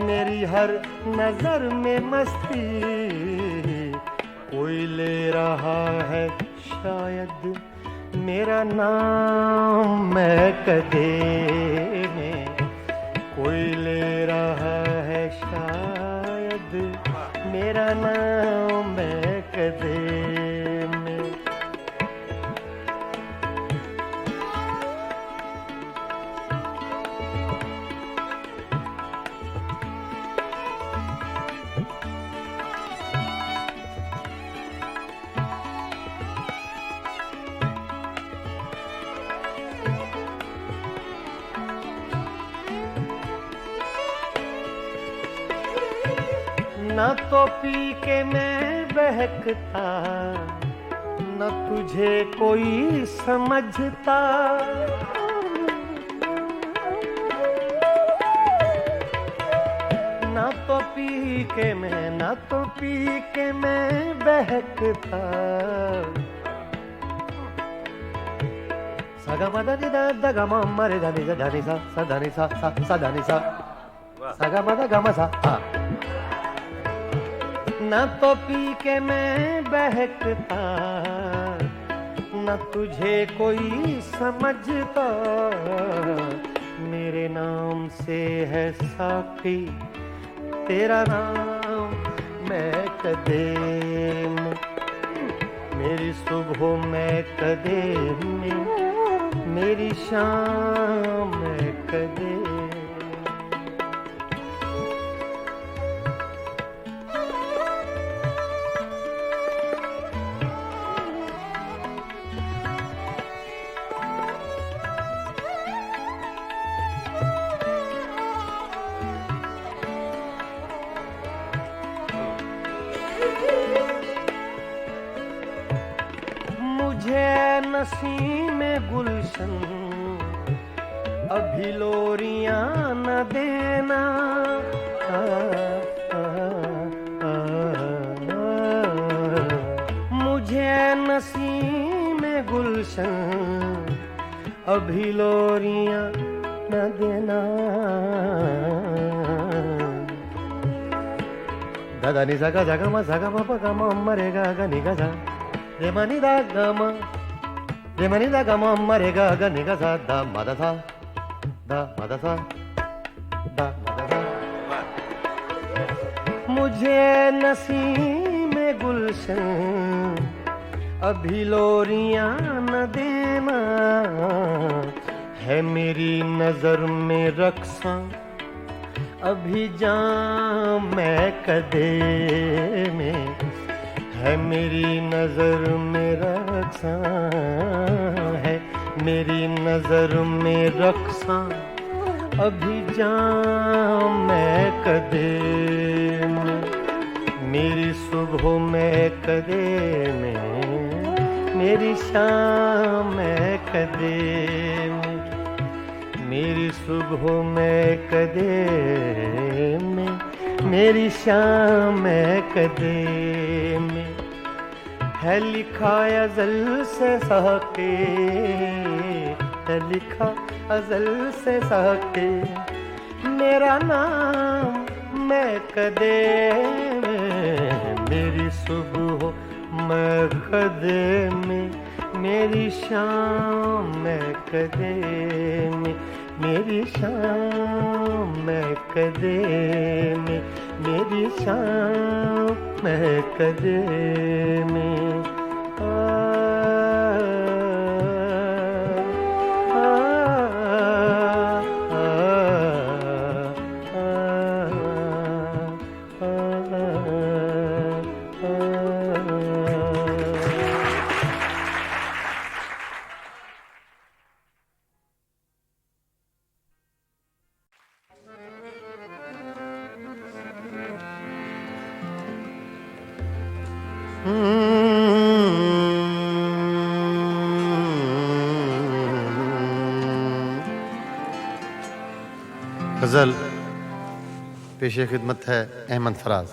मेरी हर नजर में मस्ती, कोई ले रहा है शायद मेरा नाम महकदे में, कोई ले रहा है शायद मेरा नाम महकदे में। न तो पी के मैं बहकता, न तुझे कोई समझता, न तो पी के मैं, न तो पी के मैं बहकता। सगा मदा नि दा दा गा मा मा रे दा नि सा दा नि सा दा नि सा सगा मदा गा मा सा। न तो पी के मैं बहकता, न तुझे कोई समझता, मेरे नाम से है साकी तेरा नाम महकदे में, मेरी सुबह महकदे में, मेरी शाम महकदे। मुझे नसीम गुलशन अभी लोरियां न देना, मुझे नसीम गुलशन अभी लोरियां न देना। दादा नि सा गा मा प गा मा रे गा गा नि गा सा रे मा नि दा गा मा रे मा नि दा गा मा रे गा गा नि गा सा दा मा दा सा दा मा दा सा दा मा दा सा। मुझे नसीम गुलशन अभी लोरियां न देना, है मेरी नजर में रक्सा अभी जाम महकदे में, है मेरी नजर में रक्सा, है मेरी नजर में रक्सा अभी जाम महकदे में, मेरी सुबह महकदे में, मेरी शाम महकदे में, मेरी सुबह महकदे में, मेरी शाम महकदे में। है लिखा अज़ल से साके, है लिखा अज़ल से साके, मेरा नाम महकदे में, मेरी सुबह महकदे में, मेरी शाम महकदे में, मेरी शाम महकदे में, मेरी शाम महकदे में। गजल पेश खिदमत है अहमद फराज।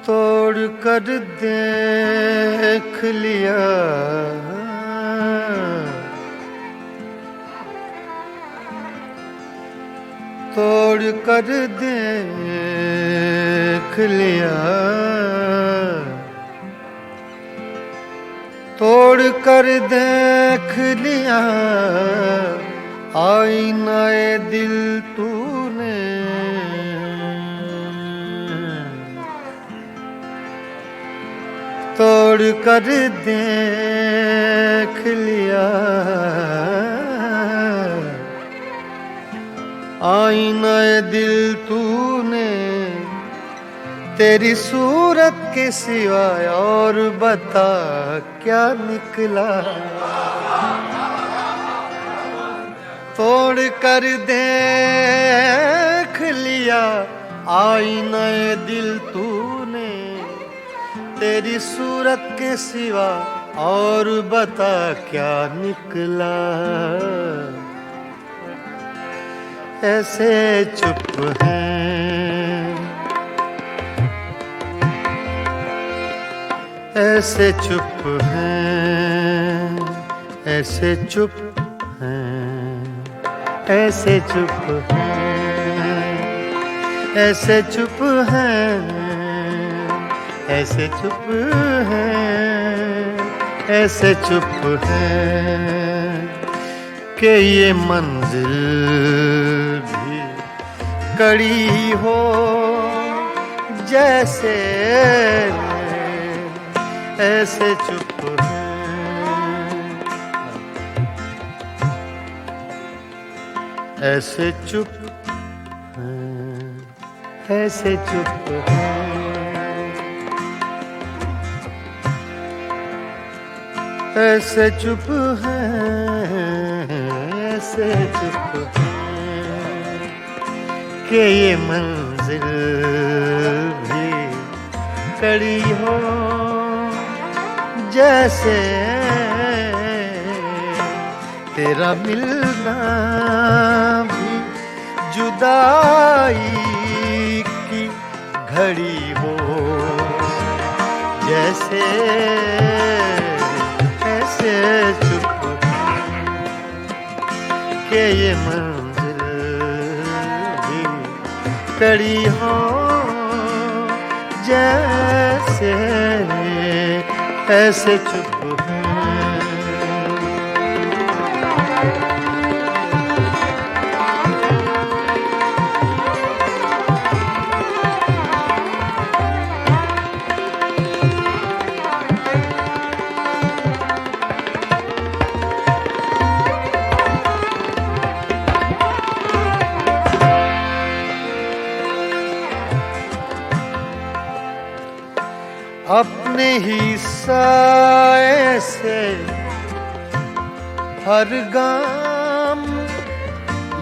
तोड़ कर देख लिया तोड़ कर देख लिया तोड़ कर देख लिया आईनाए दिल तूने तोड़ कर देख लिया आईनाए दिल तूने तेरी सूरत के सिवाय और बता क्या निकला तोड़ कर देख लिया आईनाए दिल तूने तेरी सूरत के सिवा और बता क्या निकला ऐसे चुप हैं ऐसे चुप हैं ऐसे चुप हैं ऐसे चुप हैं ऐसे चुप हैं ऐसे चुप हैं ऐसे चुप हैं कि ये मंजिल भी कड़ी हो जैसे ऐसे चुप हैं ऐसे चुप हैं ऐसे चुप हैं ऐसे चुप हैं ऐसे चुप हैं कि ये मंजिल भी कड़ी हो जैसे तेरा मिलना भी जुदाई की घड़ी हो जैसे ऐसे चुप के ये मंजिल भी कड़ी हो जैसे ऐसे चुप अपने ही साए से हर गाम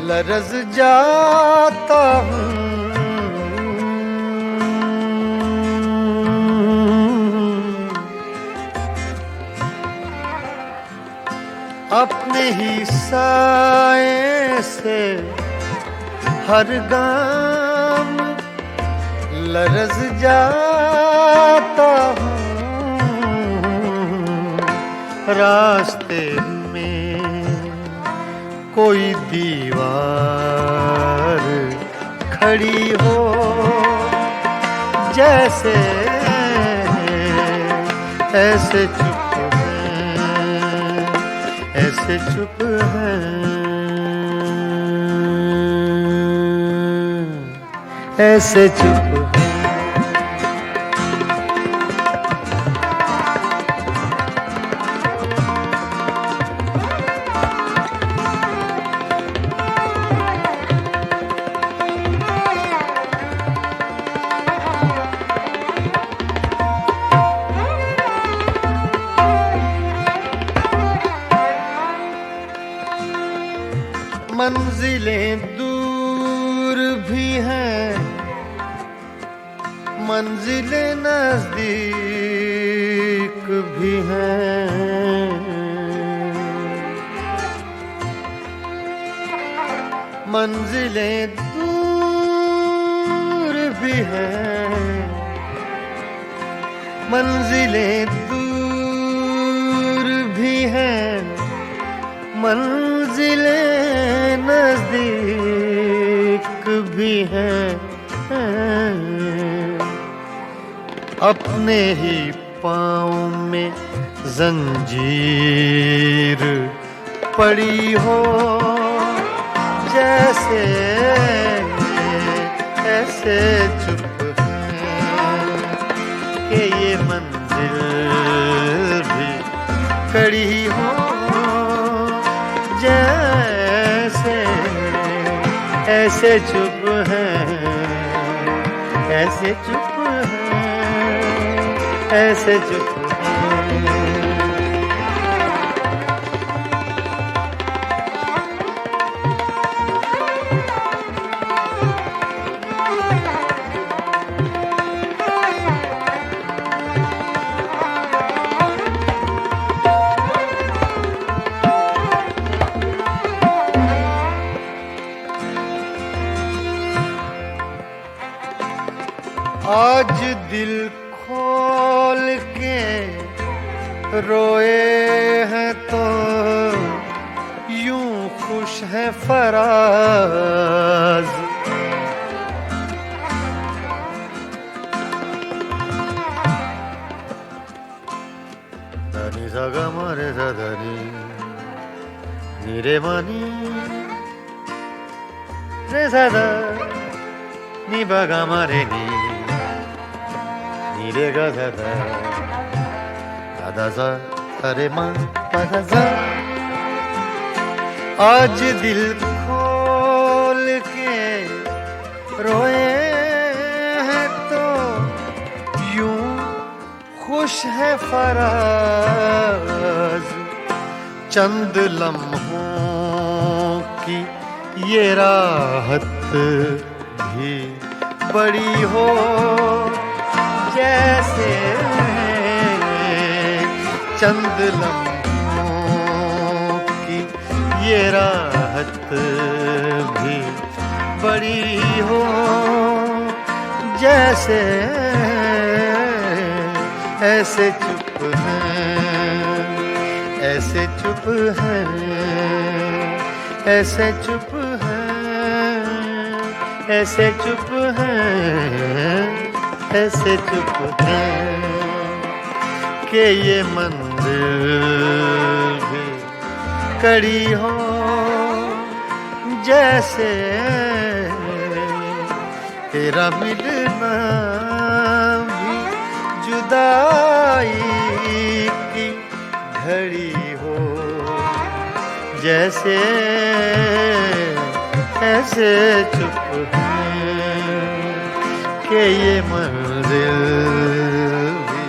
लरज़ जाता हूँ अपने ही साए से हर गाम लरज़ जाता हूँ रास्ते में कोई दीवार खड़ी हो जैसे ऐसे चुप हैं ऐसे चुप हैं ऐसे चुप हैं मंजिलें दूर भी हैं, मंजिलें नजदीक भी हैं। मंजिलें दूर भी हैं, मंजिलें दूर भी हैं, मंजिलें नजदीक भी हैं। अपने ही पाँव में जंजीर पड़ी हो, जैसे ऐसे चुप है कि ये मंजिल भी खड़ी हो, जैसे ऐसे चुप है, ऐसे चुप है, ऐसे चुप है। आज दिल खोल के रोए हैं तो यूं खुश है फराज। धनी सगा मारे धनी नीरे मानी रे सदा नी बगा मारे नी रे गा धा धा धा सा अरे माँ धा सा। आज दिल खोल के रोए हैं तो यूं खुश है फराज। चंद लम्हों की ये राहत भी बड़ी हो, जैसे चंद लम्हों की ये राहत भी बड़ी हो, जैसे ऐसे चुप हैं, ऐसे चुप हैं, ऐसे चुप हैं, ऐसे चुप हैं, ऐसे चुप है कि ये मंजिल भी कड़ी हो, जैसे तेरा मिलना भी जुदाई की घड़ी हो, जैसे ऐसे चुप है कि ये मंजिल भी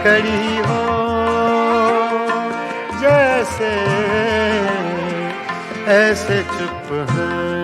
कड़ी हो, जैसे ऐसे चुप है।